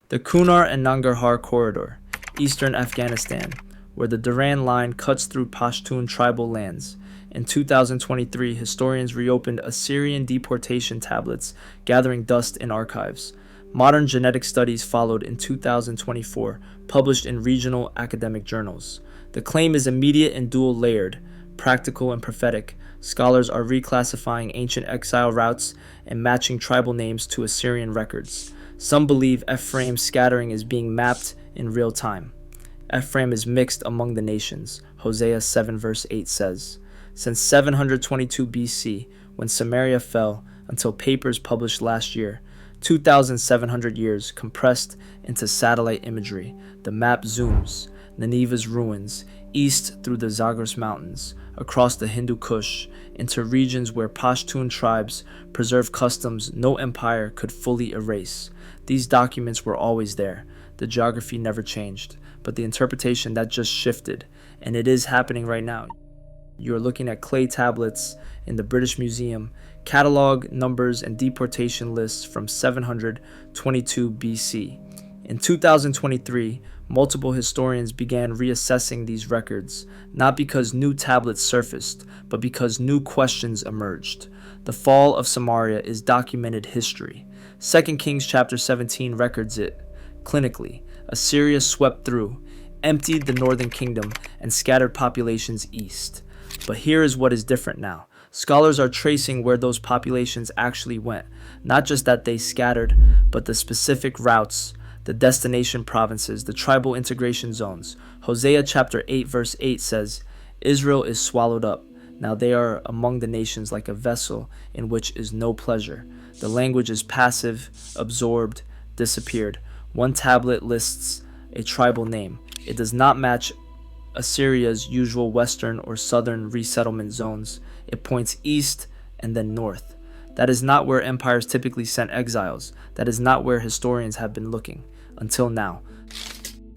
The Kunar and Nangarhar corridor, eastern Afghanistan, where the Durand Line cuts through Pashtun tribal lands. In 2023, historians reopened Assyrian deportation tablets, gathering dust in archives. Modern genetic studies followed in 2024, published in regional academic journals. The claim is immediate and dual-layered, practical and prophetic. Scholars are reclassifying ancient exile routes and matching tribal names to Assyrian records. Some believe Ephraim's scattering is being mapped in real time. Ephraim is mixed among the nations, Hosea 7 verse 8 says. Since 722 BC, when Samaria fell, until papers published last year, 2,700 years compressed into satellite imagery, the map zooms, Nineveh's ruins, east through the Zagros Mountains, across the Hindu Kush, into regions where Pashtun tribes preserve customs no empire could fully erase. These documents were always there. The geography never changed, but the interpretation that just shifted, and it is happening right now. You're looking at clay tablets in the British Museum, catalog numbers and deportation lists from 722 BC. In 2023, multiple historians began reassessing these records, not because new tablets surfaced, but because new questions emerged. The fall of Samaria is documented history. 2 Kings chapter 17 records it. Clinically, Assyria swept through, emptied the northern kingdom, and scattered populations east. But here is what is different now. Scholars are tracing where those populations actually went, not just that they scattered, but the specific routes, the destination provinces, the tribal integration zones. Hosea chapter 8 verse 8 says, Israel is swallowed up. Now they are among the nations like a vessel in which is no pleasure. The language is passive, absorbed, disappeared. One tablet lists a tribal name. It does not match Assyria's usual western or southern resettlement zones. It points east and then north. That is not where empires typically sent exiles. That is not where historians have been looking, until now.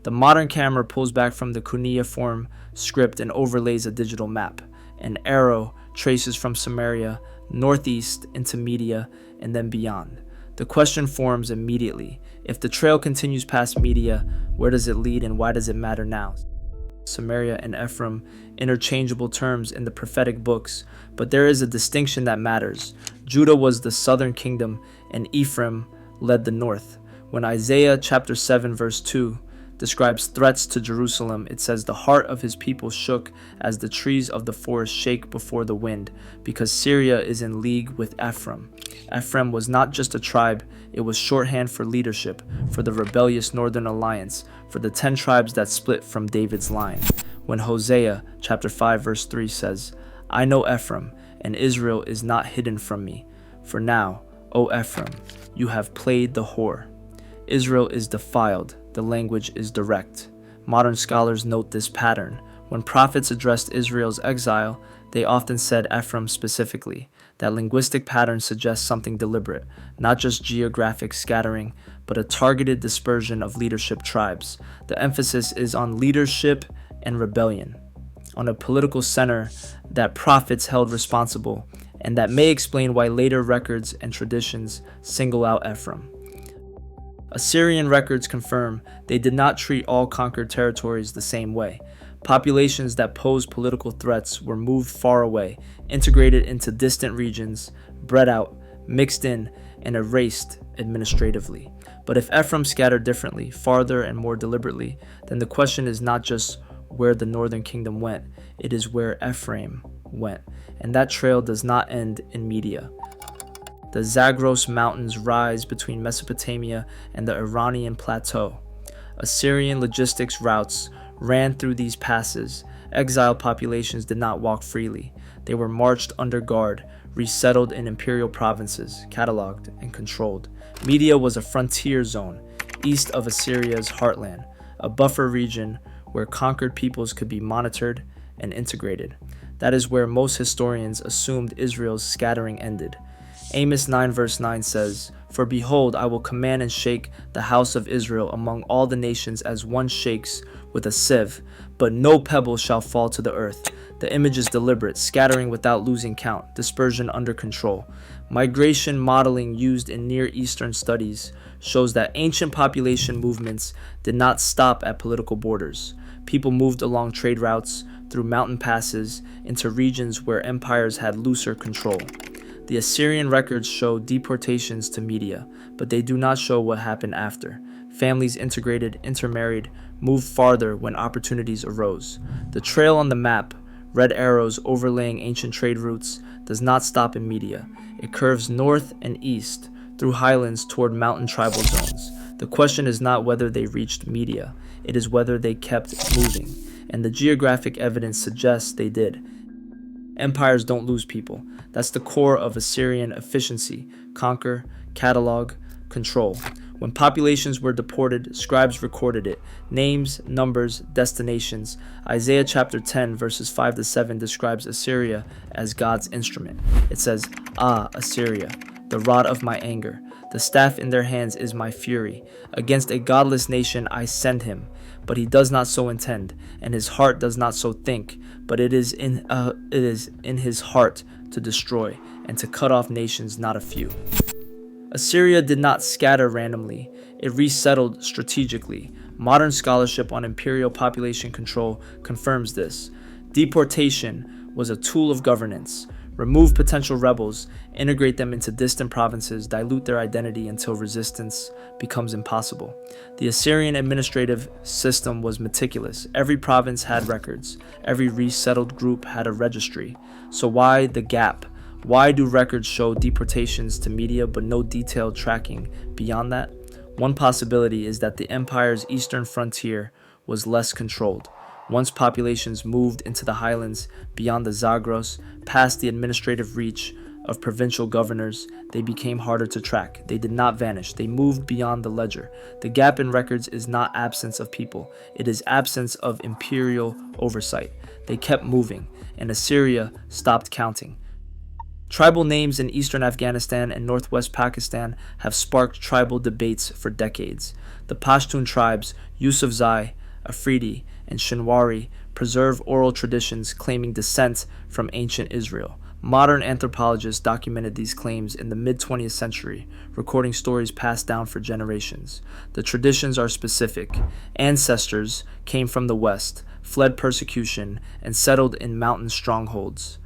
The modern camera pulls back from the cuneiform script and overlays a digital map. An arrow traces from Samaria northeast into Media and then beyond. The question forms immediately. If the trail continues past Media, where does it lead and why does it matter now? Samaria and Ephraim, interchangeable terms in the prophetic books, but there is a distinction that matters. Judah was the southern kingdom and Ephraim led the north. When Isaiah chapter 7 verse 2 describes threats to Jerusalem, it says the heart of his people shook as the trees of the forest shake before the wind, because Syria is in league with Ephraim. Ephraim was not just a tribe, it was shorthand for leadership, for the rebellious northern alliance, for the 10 tribes that split from David's line. When Hosea chapter 5 verse 3 says, I know Ephraim, and Israel is not hidden from me. For now, O Ephraim, you have played the whore. Israel is defiled, the language is direct. Modern scholars note this pattern. When prophets addressed Israel's exile, they often said Ephraim specifically. That linguistic pattern suggests something deliberate, not just geographic scattering, but a targeted dispersion of leadership tribes. The emphasis is on leadership and rebellion, on a political center that prophets held responsible, and that may explain why later records and traditions single out Ephraim. Assyrian records confirm they did not treat all conquered territories the same way. Populations that posed political threats were moved far away, integrated into distant regions, bred out, mixed in, and erased administratively. But if Ephraim scattered differently, farther and more deliberately, then the question is not just where the northern kingdom went, it is where Ephraim went. And that trail does not end in Media. The Zagros Mountains rise between Mesopotamia and the Iranian plateau. Assyrian logistics routes ran through these passes. Exiled populations did not walk freely. They were marched under guard, resettled in imperial provinces, cataloged and controlled. Media was a frontier zone, east of Assyria's heartland, a buffer region where conquered peoples could be monitored and integrated. That is where most historians assumed Israel's scattering ended. Amos 9 verse 9 says, For behold, I will command and shake the house of Israel among all the nations as one shakes with a sieve, but no pebble shall fall to the earth. The image is deliberate, scattering without losing count, dispersion under control. Migration modeling used in Near Eastern studies shows that ancient population movements did not stop at political borders. People moved along trade routes, through mountain passes, into regions where empires had looser control. The Assyrian records show deportations to Media, but they do not show what happened after. Families integrated, intermarried, moved farther when opportunities arose. The trail on the map, red arrows overlaying ancient trade routes, does not stop in Media. It curves north and east through highlands toward mountain tribal zones. The question is not whether they reached Media, it is whether they kept moving, and the geographic evidence suggests they did. Empires don't lose people. That's the core of Assyrian efficiency: conquer, catalog, control. When populations were deported, scribes recorded it. Names, numbers, destinations. Isaiah chapter 10 verses 5 to 7 describes Assyria as God's instrument. It says, "Ah, Assyria, the rod of my anger. The staff in their hands is my fury. Against a godless nation I send him. But he does not so intend, and his heart does not so think. But it is in his heart to destroy, and to cut off nations, not a few." Assyria did not scatter randomly. It resettled strategically. Modern scholarship on imperial population control confirms this. Deportation was a tool of governance. Remove potential rebels, integrate them into distant provinces, dilute their identity until resistance becomes impossible. The Assyrian administrative system was meticulous. Every province had records. Every resettled group had a registry. So why the gap? Why do records show deportations to Media but no detailed tracking beyond that? One possibility is that the empire's eastern frontier was less controlled. Once populations moved into the highlands beyond the Zagros, past the administrative reach of provincial governors, they became harder to track. They did not vanish. They moved beyond the ledger. The gap in records is not absence of people. It is absence of imperial oversight. They kept moving, and Assyria stopped counting. Tribal names in eastern Afghanistan and northwest Pakistan have sparked tribal debates for decades. The Pashtun tribes, Yusufzai, Afridi, and Shinwari, preserve oral traditions claiming descent from ancient Israel. Modern anthropologists documented these claims in the mid-20th century, recording stories passed down for generations. The traditions are specific. Ancestors came from the west, fled persecution, and settled in mountain strongholds.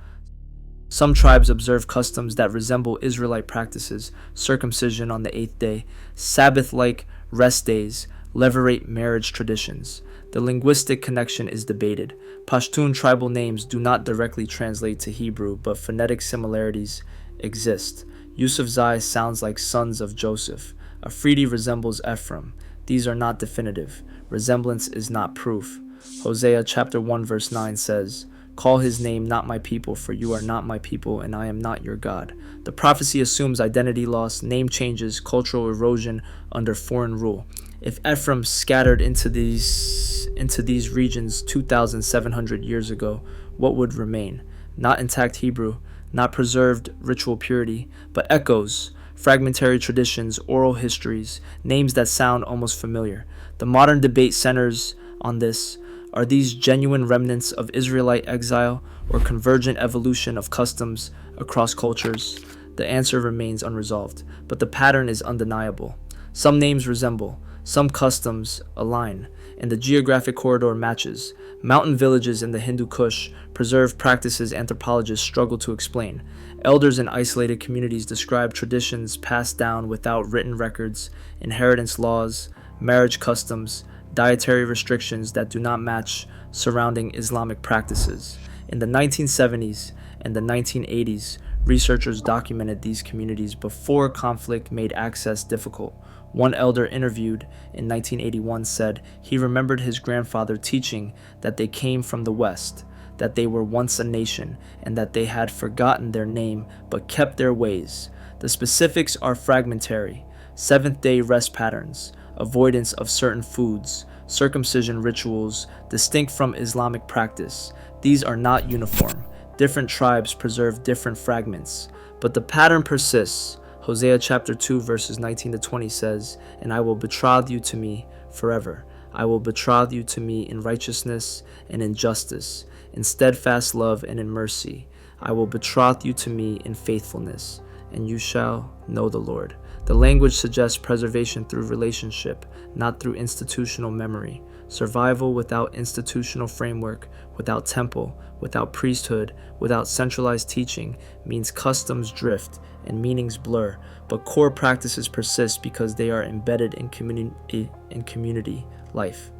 Some tribes observe customs that resemble Israelite practices: circumcision on the 8th day, Sabbath-like rest days, levirate marriage traditions. The linguistic connection is debated. Pashtun tribal names do not directly translate to Hebrew, but phonetic similarities exist. Yusufzai sounds like sons of Joseph. Afridi resembles Ephraim. These are not definitive. Resemblance is not proof. Hosea chapter 1 verse 9 says, "Call his name not my people, for you are not my people, and I am not your God." The prophecy assumes identity loss, name changes, cultural erosion under foreign rule. If Ephraim scattered into these regions 2,700 years ago, what would remain? Not intact Hebrew, not preserved ritual purity, but echoes, fragmentary traditions, oral histories, names that sound almost familiar. The modern debate centers on this. Are these genuine remnants of Israelite exile or convergent evolution of customs across cultures? The answer remains unresolved, but the pattern is undeniable. Some names resemble, some customs align, and the geographic corridor matches. Mountain villages in the Hindu Kush preserve practices anthropologists struggle to explain. Elders in isolated communities describe traditions passed down without written records, inheritance laws, marriage customs, dietary restrictions that do not match surrounding Islamic practices. In the 1970s and the 1980s, researchers documented these communities before conflict made access difficult. One elder interviewed in 1981 said he remembered his grandfather teaching that they came from the West, that they were once a nation, and that they had forgotten their name but kept their ways. The specifics are fragmentary: seventh-day rest patterns, avoidance of certain foods, circumcision rituals distinct from Islamic practice. These are not uniform. Different tribes preserve different fragments, but the pattern persists. Hosea chapter 2 verses 19 to 20 says, "And I will betroth you to me forever. I will betroth you to me in righteousness and in justice, in steadfast love and in mercy. I will betroth you to me in faithfulness, and you shall know the Lord." The language suggests preservation through relationship, not through institutional memory. Survival without institutional framework, without temple, without priesthood, without centralized teaching means customs drift and meanings blur, but core practices persist because they are embedded in community life.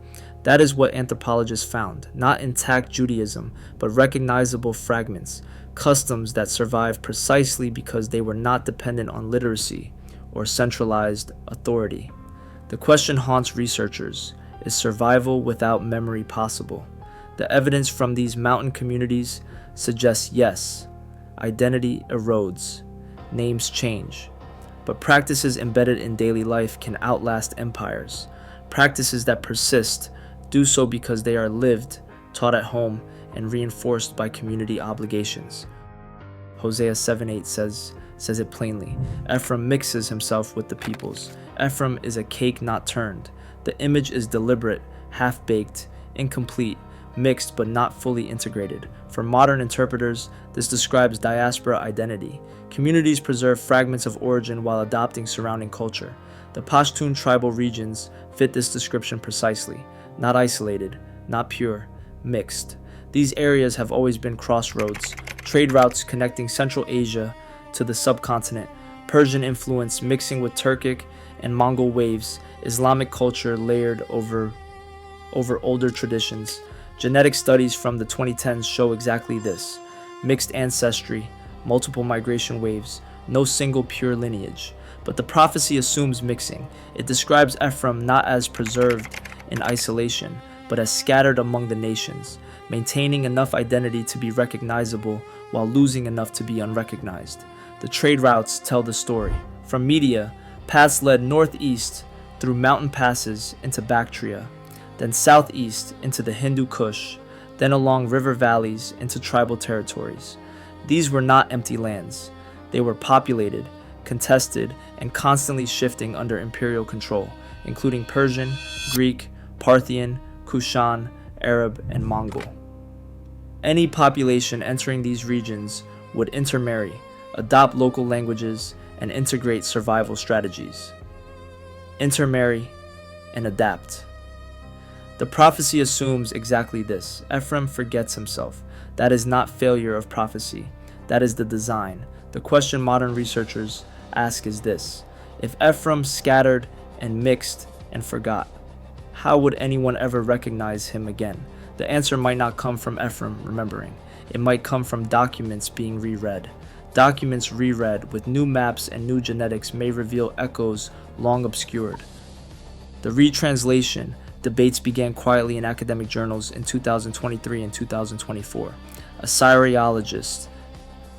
That is what anthropologists found, not intact Judaism, but recognizable fragments, customs that survive precisely because they were not dependent on literacy or centralized authority. The question haunts researchers: is survival without memory possible? The evidence from these mountain communities suggests yes. Identity erodes, names change, but practices embedded in daily life can outlast empires. Practices that persist do so because they are lived, taught at home, and reinforced by community obligations. Hosea 7:8 says it plainly. Ephraim mixes himself with the peoples. Ephraim is a cake not turned. The image is deliberate, half-baked, incomplete, mixed but not fully integrated. For modern interpreters, this describes diaspora identity. Communities preserve fragments of origin while adopting surrounding culture. The Pashtun tribal regions fit this description precisely. Not isolated, not pure, mixed. These areas have always been crossroads, trade routes connecting Central Asia to the subcontinent, Persian influence mixing with Turkic and Mongol waves, Islamic culture layered over older traditions. Genetic studies from the 2010s show exactly this. Mixed ancestry, multiple migration waves, no single pure lineage. But the prophecy assumes mixing. It describes Ephraim not as preserved in isolation, but as scattered among the nations, maintaining enough identity to be recognizable while losing enough to be unrecognized. The trade routes tell the story. From Media, paths led northeast through mountain passes into Bactria, then southeast into the Hindu Kush, then along river valleys into tribal territories. These were not empty lands. They were populated, contested, and constantly shifting under imperial control, including Persian, Greek, Parthian, Kushan, Arab, and Mongol. Any population entering these regions would intermarry, adopt local languages, and integrate survival strategies. Intermarry and adapt. The prophecy assumes exactly this. Ephraim forgets himself. That is not failure of prophecy. That is the design. The question modern researchers ask is this: if Ephraim scattered and mixed and forgot, how would anyone ever recognize him again? The answer might not come from Ephraim remembering. It might come from documents being reread. Documents reread with new maps and new genetics may reveal echoes long obscured. The retranslation debates began quietly in academic journals in 2023 and 2024. A Syriologist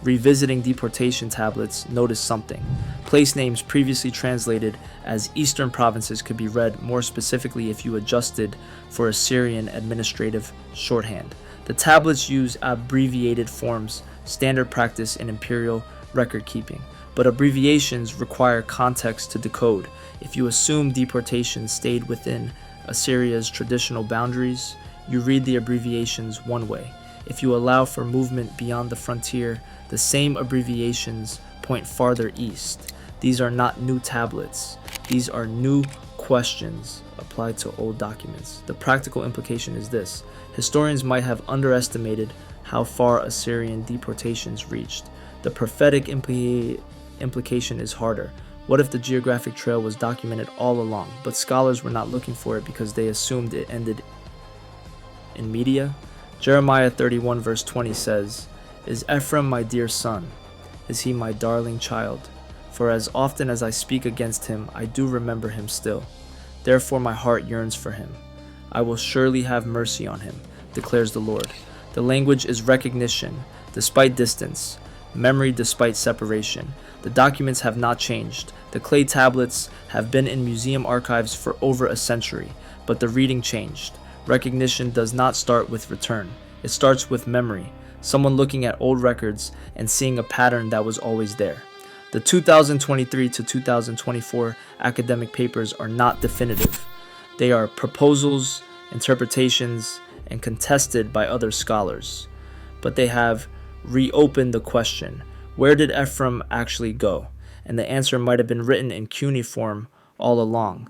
revisiting deportation tablets noticed something. Place names previously translated as Eastern provinces could be read more specifically if you adjusted for Assyrian administrative shorthand. The tablets use abbreviated forms, standard practice in imperial record keeping, but abbreviations require context to decode. If you assume deportation stayed within Assyria's traditional boundaries, you read the abbreviations one way. If you allow for movement beyond the frontier, the same abbreviations point farther east. These are not new tablets. These are new questions applied to old documents. The practical implication is this: historians might have underestimated how far Assyrian deportations reached. The prophetic implication is harder. What if the geographic trail was documented all along, but scholars were not looking for it because they assumed it ended in Media? Jeremiah 31 verse 20 says, "Is Ephraim my dear son? Is he my darling child? For as often as I speak against him, I do remember him still. Therefore my heart yearns for him. I will surely have mercy on him, declares the Lord." The language is recognition, despite distance, memory despite separation. The documents have not changed. The clay tablets have been in museum archives for over a century, but the reading changed. Recognition does not start with return. It starts with memory, someone looking at old records and seeing a pattern that was always there. The 2023 to 2024 academic papers are not definitive. They are proposals, interpretations, and contested by other scholars. But they have reopened the question: where did Ephraim actually go? and the answer might have been written in cuneiform all along.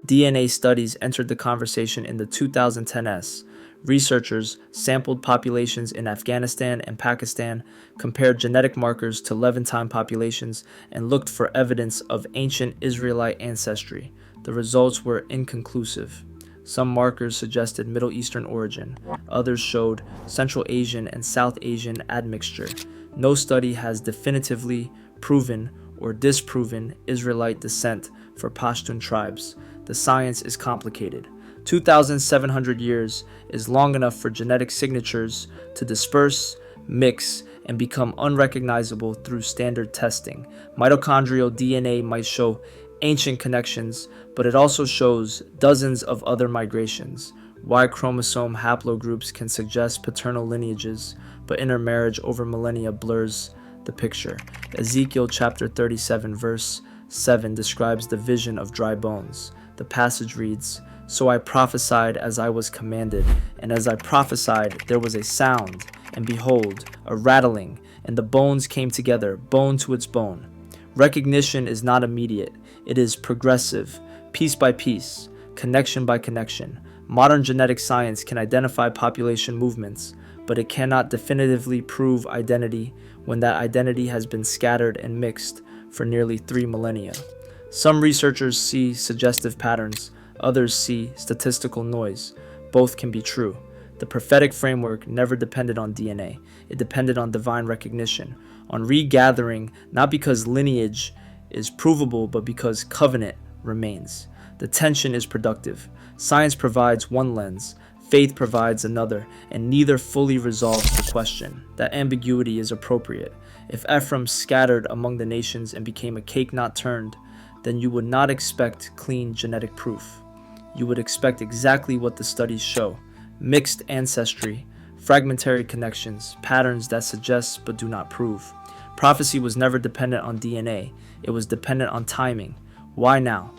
DNA studies entered the conversation in the 2010s. Researchers sampled populations in Afghanistan and Pakistan, compared genetic markers to Levantine populations, and looked for evidence of ancient Israelite ancestry. The results were inconclusive. Some markers suggested Middle Eastern origin. Others showed Central Asian and South Asian admixture. No study has definitively proven or disproven Israelite descent for Pashtun tribes. The science is complicated. 2,700 years is long enough for genetic signatures to disperse, mix, and become unrecognizable through standard testing. Mitochondrial DNA might show ancient connections, but it also shows dozens of other migrations. Y chromosome haplogroups can suggest paternal lineages, but intermarriage over millennia blurs the picture. Ezekiel chapter 37 verse 7 describes the vision of dry bones. The passage reads, "So I prophesied as I was commanded, and as I prophesied there was a sound, and behold, a rattling, and the bones came together, bone to its bone." Recognition is not immediate, it is progressive, piece by piece, connection by connection. Modern genetic science can identify population movements, but it cannot definitively prove identity when that identity has been scattered and mixed for nearly 3 millennia. Some researchers see suggestive patterns, others see statistical noise. Both can be true. The prophetic framework never depended on DNA. It depended on divine recognition, on regathering, not because lineage is provable, but because covenant remains. The tension is productive. Science provides one lens, faith provides another, and neither fully resolves the question. That ambiguity is appropriate. If Ephraim scattered among the nations and became a cake not turned, then you would not expect clean genetic proof. You would expect exactly what the studies show: mixed ancestry, fragmentary connections, patterns that suggest but do not prove. Prophecy was never dependent on DNA, it was dependent on timing. Why now?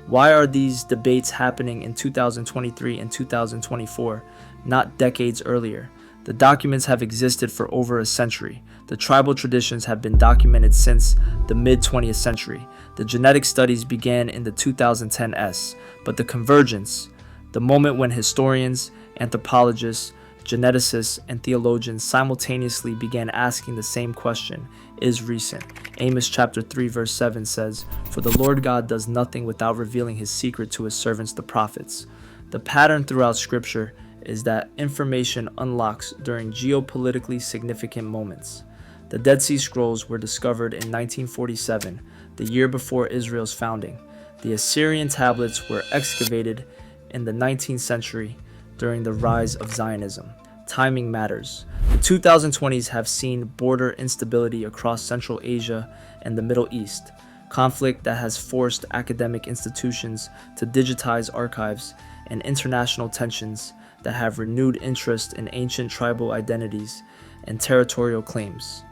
Why are these debates happening in 2023 and 2024, not decades earlier? The documents have existed for over a century. The tribal traditions have been documented since the mid-20th century. The genetic studies began in the 2010s, but the convergence, the moment when historians, anthropologists, geneticists, and theologians simultaneously began asking the same question, is recent. Amos chapter 3 verse 7 says, "For the Lord God does nothing without revealing his secret to his servants the prophets." The pattern throughout scripture is that information unlocks during geopolitically significant moments. The Dead Sea Scrolls were discovered in 1947, the year before Israel's founding. The Assyrian tablets were excavated in the 19th century during the rise of Zionism. Timing matters. The 2020s have seen border instability across Central Asia and the Middle East, conflict that has forced academic institutions to digitize archives, and international tensions that have renewed interest in ancient tribal identities and territorial claims.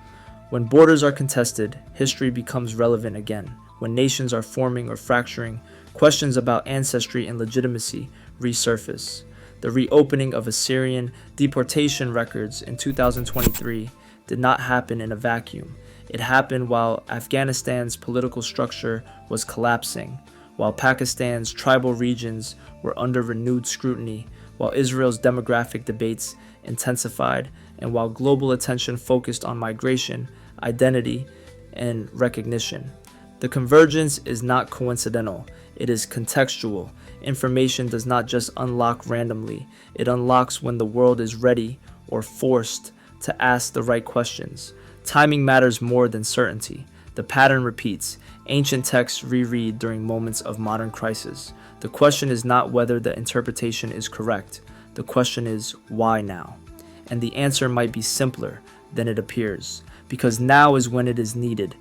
When borders are contested, history becomes relevant again. When nations are forming or fracturing, questions about ancestry and legitimacy resurface. The reopening of Assyrian deportation records in 2023 did not happen in a vacuum. It happened while Afghanistan's political structure was collapsing, while Pakistan's tribal regions were under renewed scrutiny, while Israel's demographic debates intensified, and while global attention focused on migration, identity, and recognition. The convergence is not coincidental, it is contextual. Information does not just unlock randomly, it unlocks when the world is ready or forced to ask the right questions. Timing matters more than certainty. The pattern repeats. Ancient texts reread during moments of modern crisis. The question is not whether the interpretation is correct. The question is, why now? And the answer might be simpler than it appears, because now is when it is needed.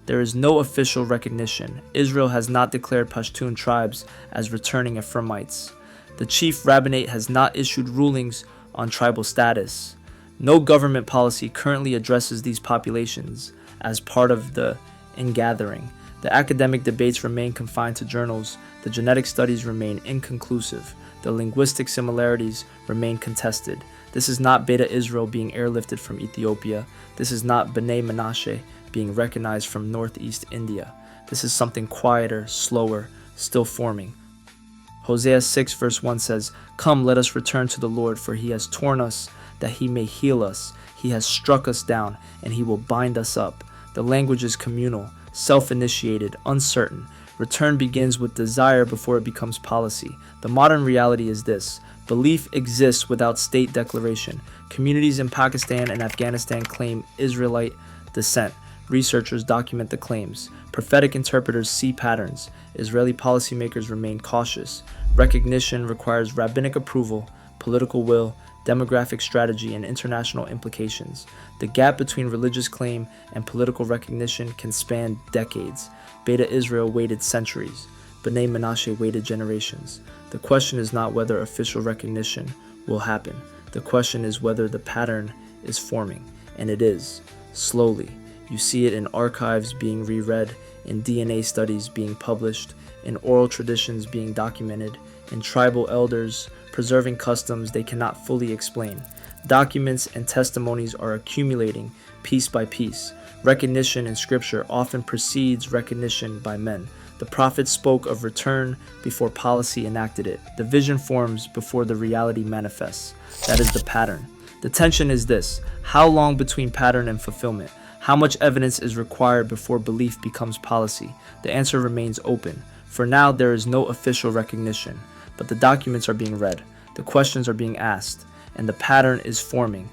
There is no official recognition. Israel has not declared Pashtun tribes as returning Ephraimites. The chief rabbinate has not issued rulings on tribal status. No government policy currently addresses these populations as part of the ingathering. The academic debates remain confined to journals. The genetic studies remain inconclusive. The linguistic similarities remain contested. This is not Beta Israel being airlifted from Ethiopia. This is not B'nai Menashe being recognized from northeast India. This is something quieter, slower, still forming. Hosea 6 verse 1 says, "Come, let us return to the Lord, for he has torn us that he may heal us. He has struck us down, and he will bind us up." The language is communal, self-initiated, uncertain. Return begins with desire before it becomes policy. The modern reality is this: belief exists without state declaration. Communities in Pakistan and Afghanistan claim Israelite descent. Researchers document the claims. Prophetic interpreters see patterns. Israeli policymakers remain cautious. Recognition requires rabbinic approval, political will, demographic strategy, and international implications. The gap between religious claim and political recognition can span decades. Beta Israel waited centuries. B'nai Menashe waited generations. The question is not whether official recognition will happen. The question is whether the pattern is forming. And it is. Slowly. You see it in archives being reread, in DNA studies being published, in oral traditions being documented, in tribal elders preserving customs they cannot fully explain. Documents and testimonies are accumulating piece by piece. Recognition in Scripture often precedes recognition by men. The prophets spoke of return before policy enacted it. The vision forms before the reality manifests. That is the pattern. The tension is this: how long between pattern and fulfillment? How much evidence is required before belief becomes policy? The answer remains open. For now, there is no official recognition, but the documents are being read, the questions are being asked, and the pattern is forming.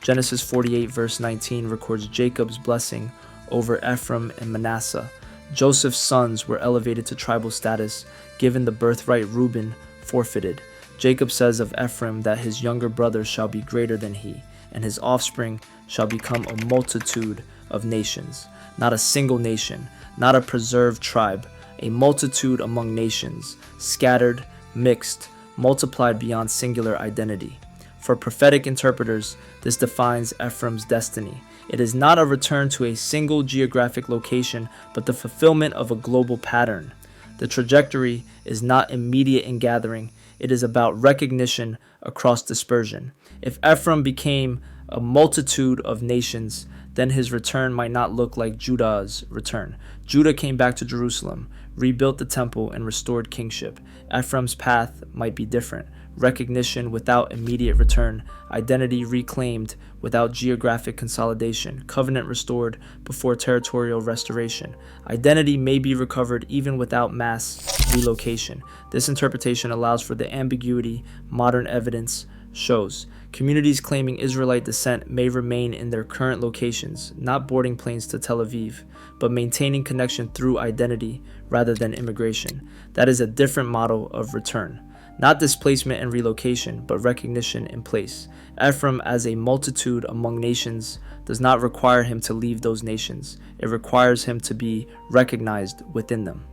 Genesis 48 verse 19 records Jacob's blessing over Ephraim and Manasseh. Joseph's sons were elevated to tribal status, given the birthright Reuben forfeited. Jacob says of Ephraim that his younger brother shall be greater than he, and his offspring shall become a multitude of nations. Not a single nation, not a preserved tribe, a multitude among nations, scattered, mixed, multiplied beyond singular identity. For prophetic interpreters, this defines Ephraim's destiny. It is not a return to a single geographic location, but the fulfillment of a global pattern. The trajectory is not immediate in gathering. It is about recognition across dispersion. If Ephraim became a multitude of nations, then his return might not look like Judah's return. Judah came back to Jerusalem, rebuilt the temple, and restored kingship. Ephraim's path might be different. Recognition without immediate return, identity reclaimed without geographic consolidation, covenant restored before territorial restoration. Identity may be recovered even without mass relocation. This interpretation allows for the ambiguity modern evidence shows. Communities claiming Israelite descent may remain in their current locations, not boarding planes to Tel Aviv, but maintaining connection through identity rather than immigration. That is a different model of return. Not displacement and relocation, but recognition in place. Ephraim as a multitude among nations does not require him to leave those nations. It requires him to be recognized within them.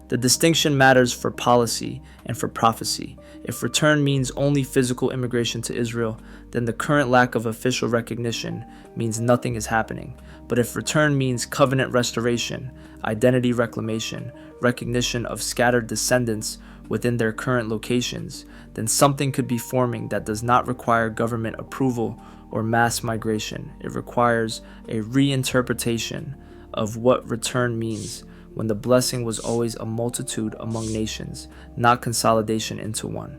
The distinction matters for policy and for prophecy. If return means only physical immigration to Israel, then the current lack of official recognition means nothing is happening. But if return means covenant restoration, identity reclamation, recognition of scattered descendants within their current locations, then something could be forming that does not require government approval or mass migration. It requires a reinterpretation of what return means, when the blessing was always a multitude among nations, not consolidation into one.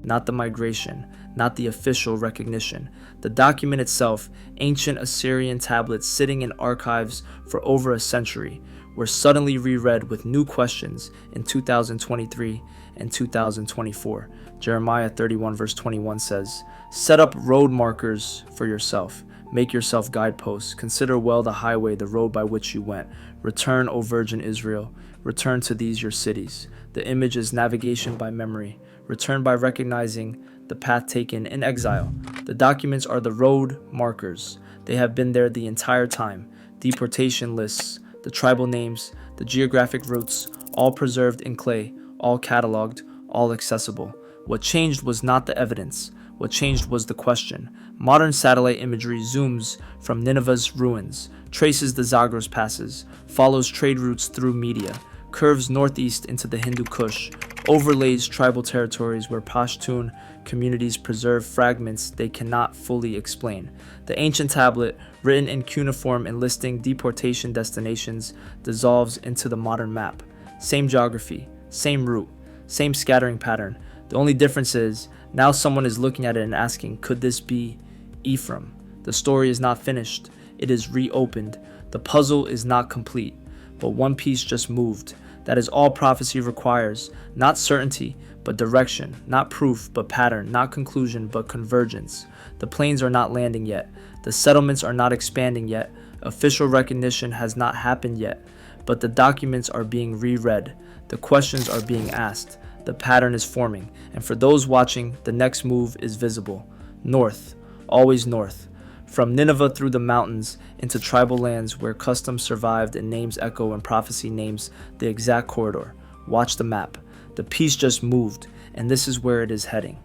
Not the migration, not the official recognition. The document itself, ancient Assyrian tablets sitting in archives for over a century, were suddenly reread with new questions in 2023 and 2024. Jeremiah 31 verse 21 says, "Set up road markers for yourself. Make yourself guideposts. Consider well the highway, the road by which you went. Return, O Virgin Israel. Return to these your cities." The image is navigation by memory. Return by recognizing the path taken in exile. The documents are the road markers. They have been there the entire time. Deportation lists, the tribal names, the geographic routes, all preserved in clay, all cataloged, all accessible. What changed was not the evidence. What changed was the question. Modern satellite imagery zooms from Nineveh's ruins, traces the Zagros passes, follows trade routes through media, curves northeast into the Hindu Kush, overlays tribal territories where Pashtun communities preserve fragments they cannot fully explain. The ancient tablet, written in cuneiform and listing deportation destinations, dissolves into the modern map. Same geography, same route, same scattering pattern. The only difference is, now someone is looking at it and asking, could this be Ephraim? The story is not finished. It is reopened. The puzzle is not complete, but one piece just moved. That is all prophecy requires. Not certainty, but direction. Not proof, but pattern. Not conclusion, but convergence. The planes are not landing yet. The settlements are not expanding yet. Official recognition has not happened yet. But the documents are being reread. The questions are being asked. The pattern is forming. And for those watching, the next move is visible. North. Always north. From Nineveh through the mountains into tribal lands where customs survived and names echo and prophecy names the exact corridor. Watch the map. The piece just moved, and this is where it is heading.